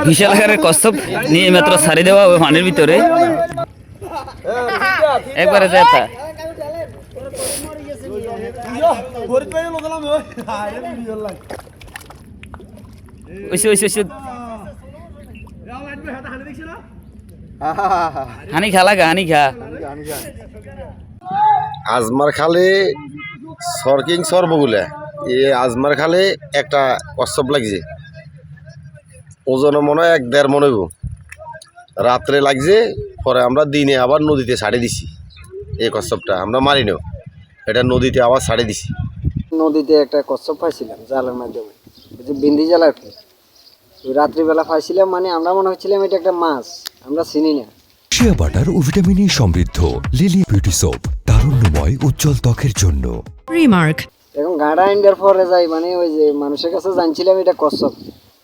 বিশাল আকারের কচ্ছপ নিয়ে মাত্র ছাড়ি দেওয়া ওই পানির ভিতরে একবারে যেতা হানি খালা গা হানি খা আজমার খালে সরকিং সর্বগুলা আজমার খালে একটা কচ্ছপ লাগছে ওজন মনে হয় 1-1.5 মন হইব রাত্রে লাগছে পরে আমরা দিনে আবার নদীতে ছাড়ে দিছি এই কচ্ছপটা আমরা মারি নাও এটা নদীতে আবার ছাড়ে দিছি নদীতে একটা কচ্ছপ পাইছিলাম জালের মাধ্যমে বিন্দি জাল আর কি রাত্রিবেলা পাইছিলাম মানে আমরা মনে হচ্ছিলাম এটা একটা মাছ আমরা চিনি না শিয়া বাটার ও ভিটামিনে সমৃদ্ধ লিলি বিউটি সোপ তারুণ্যময় উজ্জ্বল ত্বকের জন্য রিমার্ক এখন গাড়া ইন্ডিয়ার পরে যাই মানে ওই যে মানুষের কাছে জানছিলাম এটা কচ্ছপ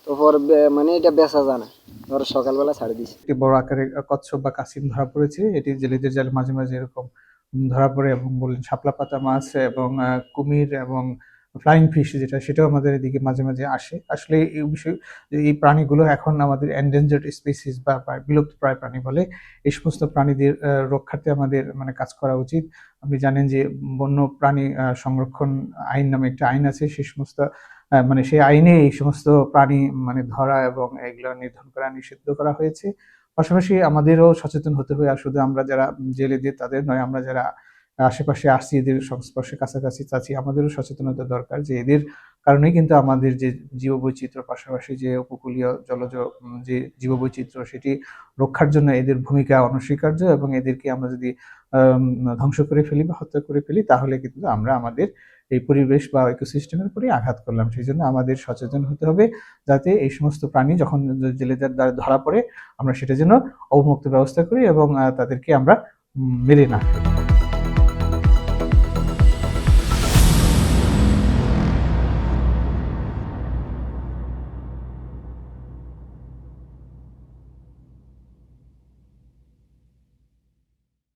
তো পরে মানে এটা বেচা জানা ধরো সকালবেলা ছাড়ে দিছি একটি বড় আকারের কচ্ছপ বা কাছিম ধরা পড়েছে এটি জেলেদের জালে মাঝে মাঝে এরকম ধরা পড়ে এবং বললেন শাপলা পাতা মাছ এবং কুমির এবং ফ্লাইং ফিশ যেটা সেটাও আমাদের এদিকে মাঝে মাঝে আসে আসলে এই বিষয় এই প্রাণীগুলো এখন আমাদের এন্ডেঞ্জার্ড স্পিসিস বা বিলুপ্ত প্রায় প্রাণী বলে এই সমস্ত প্রাণীদের রক্ষার্থে আমাদের মানে কাজ করা উচিত আপনি জানেন যে বন্য প্রাণী সংরক্ষণ আইন নামে একটা আইন আছে সেই সমস্ত মানে সেই আইনে এই সমস্ত প্রাণী মানে ধরা এবং এগুলো নিধন করা নিষিদ্ধ করা হয়েছে পাশাপাশি আমাদেরও সচেতন হতে হবে আর শুধু আমরা যারা জেলেদের তাদের নয় আমরা যারা আশেপাশে আসছি এদের সংস্পর্শে কাছাকাছি চাচ্ছি আমাদেরও সচেতনতা দরকার যে এদের কারণেই কিন্তু আমাদের যে জীববৈচিত্র্য পাশাপাশি যে উপকূলীয় জলজ যে জীববৈচিত্র্য সেটি রক্ষার জন্য এদের ভূমিকা অনস্বীকার্য এবং এদেরকে আমরা যদি ধ্বংস করে ফেলি বা হত্যা করে ফেলি তাহলে কিন্তু আমরা আমাদের এই পরিবেশ বা ইকোসিস্টেমের উপরে আঘাত করলাম সেই জন্য আমাদের সচেতন হতে হবে যাতে এই সমস্ত প্রাণী যখন জেলেদের দ্বারা ধরা পড়ে আমরা সেটা যেন অবমুক্ত ব্যবস্থা করি এবং তাদেরকে আমরা মেরে না ফেলি